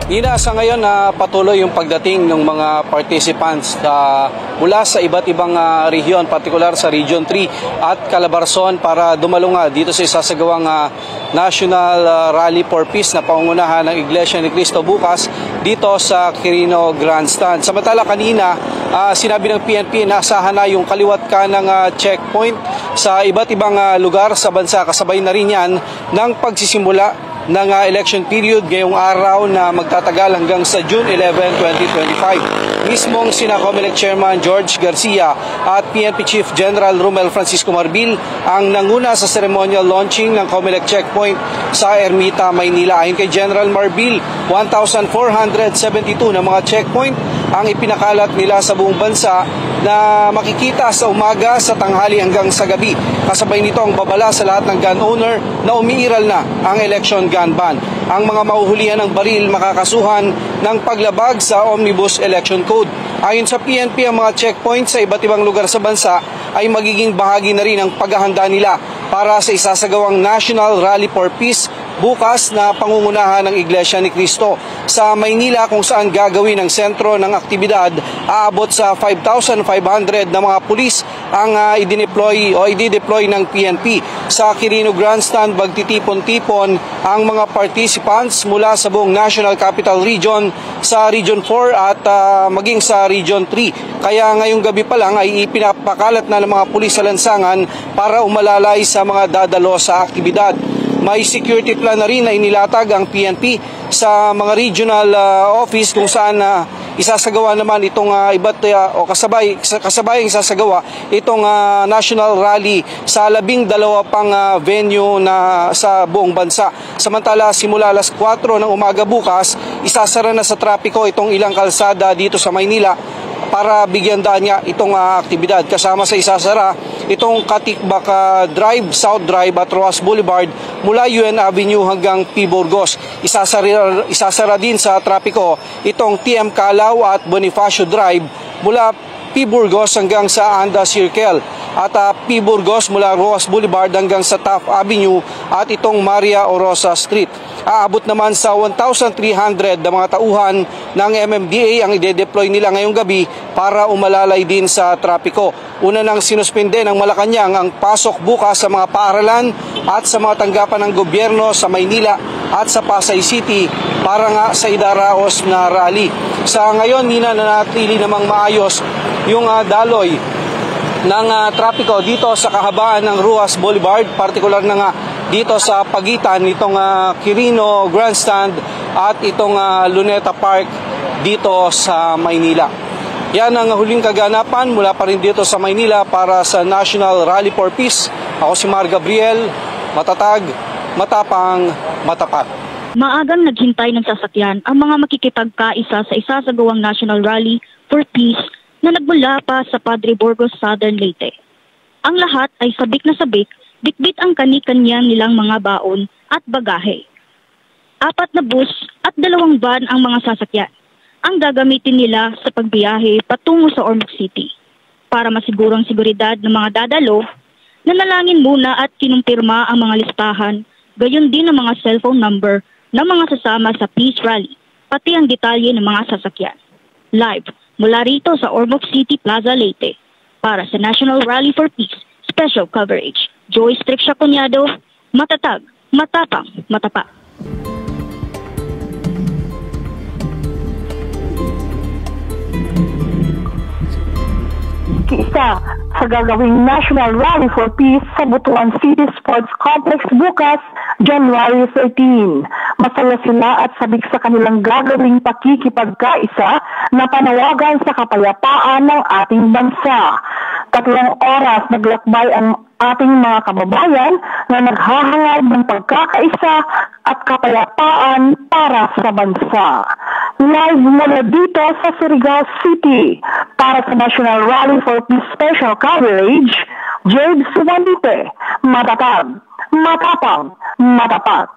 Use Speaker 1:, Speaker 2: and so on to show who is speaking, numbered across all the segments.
Speaker 1: Nina, sa ngayon patuloy yung pagdating ng mga participants mula sa iba't ibang rehiyon, partikular sa Region 3 at Calabarzon para dumalo nga dito sa isasagawang National Rally for Peace na pangungunahan ng Iglesia ni Cristo bukas dito sa Quirino Grandstand. Samantala kanina, sinabi ng PNP na asahan na yung kaliwat ka ng checkpoint sa iba't ibang lugar sa bansa. Kasabay na rin yan ng pagsisimula ng election period ngayong araw na magtatagal hanggang sa June 11, 2025. Mismong sina COMELEC Chairman George Garcia at PNP Chief General Romel Francisco Marbil ang nanguna sa ceremonial launching ng COMELEC checkpoint sa Ermita, Maynila. Ayon kay General Marbil, 1,472 na mga checkpoint ang ipinakalat nila sa buong bansa na makikita sa umaga, sa tanghali hanggang sa gabi. Kasabay nito ang babala sa lahat ng gun owner na umiiral na ang election gun ban. Ang mga mahuhulihan ng baril makakasuhan ng paglabag sa Omnibus Election Code. Ayon sa PNP, ang mga checkpoint sa iba't ibang lugar sa bansa ay magiging bahagi na rin ng paghahanda nila para sa isasagawang National Rally for Peace bukas na pangungunahan ng Iglesia ni Cristo. Sa Maynila, kung saan gagawin ang sentro ng aktibidad, aabot sa 5,500 na mga pulis ang i-deploy ng PNP. Sa Quirino Grandstand, magtitipon-tipon ang mga participants mula sa buong National Capital Region, sa Region 4 at maging sa Region 3. Kaya ngayong gabi pa lang ay ipinapakalat na ng mga pulis sa lansangan para umalalay sa mga dadalo sa aktibidad. May security plan na rin na inilatag ang PNP sa mga regional office kung saan isasagawa naman itong kasabayang isasagawa itong national rally sa 12 pang venue na sa buong bansa. Samantala, simula alas 4 ng umaga bukas, isasara na sa trapiko itong ilang kalsada dito sa Maynila para bigyan daan niya itong aktibidad. Kasama sa isasara itong Katikbak Drive, South Drive at Roas Boulevard mula UN Avenue hanggang P. Burgos. Isasara din sa trapiko itong TM Calao at Bonifacio Drive mula P. Burgos hanggang sa Anda Circle at P. Burgos mula Roas Boulevard hanggang sa Taft Avenue at itong Maria Orosa Street. Aabot naman sa 1,300 na mga tauhan ng MMDA ang ide-deploy nila ngayong gabi para umalalay din sa trapiko. Una nang sinuspende ng Malacanang ang pasok bukas sa mga paaralan at sa mga tanggapan ng gobyerno sa Maynila at sa Pasay City para nga sa idaraos na rally. Sa ngayon, nanatili namang maayos yung daloy ng trapiko dito sa kahabaan ng Ruas Boulevard, partikular na nga dito sa pagitan nitong Quirino Grandstand at itong Luneta Park dito sa Maynila. Yan ang huling kaganapan mula pa rin dito sa Maynila para sa National Rally for Peace. Ako si Mar Gabriel, matatag, matapang, matapat.
Speaker 2: Maagang naghintay ng sasakyan ang mga makikipagkaisa sa isasagawang National Rally for Peace na nagmula pa sa Padre Burgos, Southern Leyte. Ang lahat ay sabik na sabik, bitbit ang kani-kanyang nilang mga baon at bagahe. 4 na bus at 2 van ang mga sasakyan ang gagamitin nila sa pagbiyahe patungo sa Ormoc City. Para masigurong seguridad ng mga dadalo, nanalangin muna at kinumpirma ang mga listahan, gayon din ang mga cellphone number ng mga sasama sa Peace Rally, pati ang detalye ng mga sasakyan. Live mula rito sa Ormoc City Plaza, Leyte, para sa National Rally for Peace Special Coverage. Joyce Trixia Cunyado, matatag, matapang, matapat.
Speaker 3: Isa sa gagawing National Rally for Peace sa Butuan City Sports Complex bukas, January 13. Masaya sila at sabik sa kanilang gagawing pakikipagkaisa na panawagan sa kapayapaan ng ating bansa. 3 oras naglakbay ang ating mga kababayan na naghahangad ng pagkakaisa at kapayapaan para sa bansa. Live mula dito sa Surigao City para sa National Rally for Peace Special Coverage, Jade Suwandite, matatag, matapang, matapat.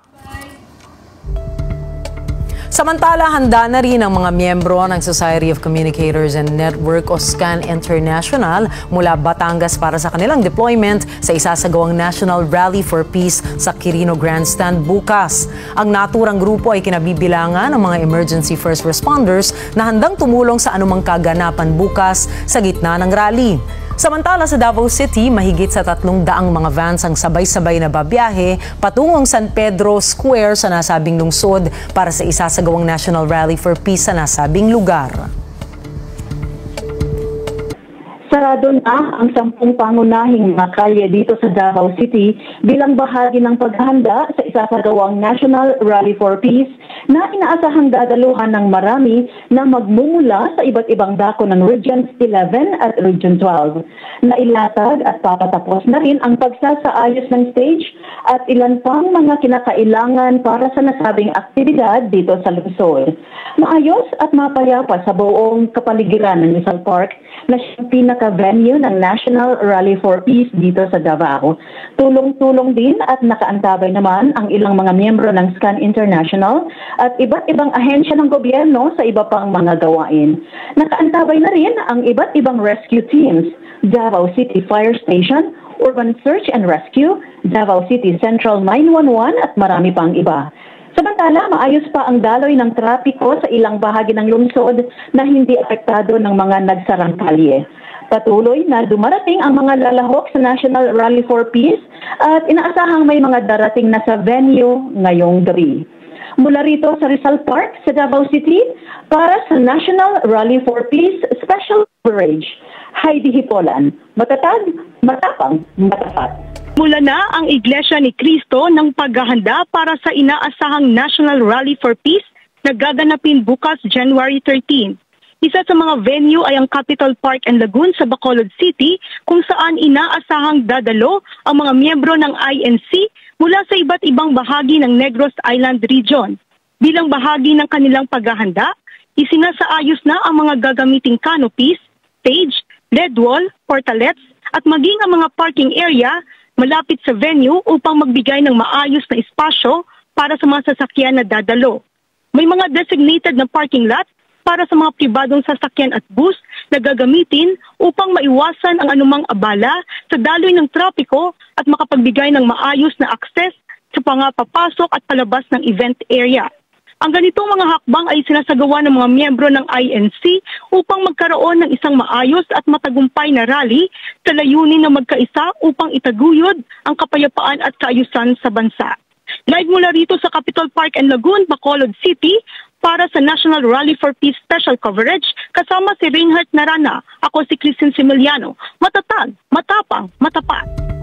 Speaker 4: Samantala, handa na rin ang mga miyembro ng Society of Communicators and Network o SCAN International mula Batangas para sa kanilang deployment sa isasagawang National Rally for Peace sa Quirino Grandstand bukas. Ang naturang grupo ay kinabibilangan ng mga emergency first responders na handang tumulong sa anumang kaganapan bukas sa gitna ng rally. Samantala sa Davao City, mahigit sa 300 mga vans ang sabay-sabay na babiyahe patungong San Pedro Square sa nasabing lungsod para sa isasagawang National Rally for Peace sa nasabing lugar.
Speaker 3: Sarado na ang 10 pangunahing mga kalye dito sa Davao City bilang bahagi ng paghahanda sa isasagawang National Rally for Peace na inaasahang dadaluhan ng marami na magmumula sa iba't ibang dako ng Region 11 at Region 12. Nailatag at papatapos na rin ang pagsasaayos ng stage at ilan pang mga kinakailangan para sa nasabing aktibidad dito sa lungsod. Maayos at mapayapa sa buong kapaligiran ng Rizal Park na siyang pinaka-venue ng National Rally for Peace dito sa Davao. Tulong-tulong din at nakaantabay naman ang ilang mga miyembro ng SCAN International at iba't ibang ahensya ng gobyerno sa iba pang mga gawain. Nakaantabay na rin ang iba't ibang rescue teams, Davao City Fire Station, Urban Search and Rescue, Davao City Central 911 at marami pang iba. Samantala, maayos pa ang daloy ng trapiko sa ilang bahagi ng lungsod na hindi apektado ng mga nagsarang kalye. Patuloy na dumarating ang mga lalahok sa National Rally for Peace at inaasahang may mga darating na sa venue ngayong gabi. Mula rito sa Rizal Park sa Davao City, para sa National Rally for Peace Special Coverage, Heidi Hipolan, matatag, matapang, matapat.
Speaker 2: Mula na ang Iglesia ni Cristo ng paghahanda para sa inaasahang National Rally for Peace na gaganapin bukas January 13. Isa sa mga venue ay ang Capital Park and Lagoon sa Bacolod City kung saan inaasahang dadalo ang mga miyembro ng INC mula sa iba't ibang bahagi ng Negros Island Region. Bilang bahagi ng kanilang paghahanda, isinasaayos na ang mga gagamiting canopies, stage, lead wall, portalets at maging ang mga parking area malapit sa venue upang magbigay ng maayos na espasyo para sa mga sasakyan na dadalo. May mga designated na parking lot para sa mga pribadong sasakyan at bus na gagamitin upang maiwasan ang anumang abala sa daloy ng trapiko at makapagbigay ng maayos na akses sa papasok at palabas ng event area. Ang ganitong mga hakbang ay sinasagawa ng mga miyembro ng INC upang magkaroon ng isang maayos at matagumpay na rally sa layunin na magkaisa upang itaguyod ang kapayapaan at kaayusan sa bansa. Live mula rito sa Capital Park and Lagoon, Bacolod City, para sa National Rally for Peace Special Coverage, kasama si Reinhardt Narana. Ako si Christine Similiano. Matatag, matapang, matapat.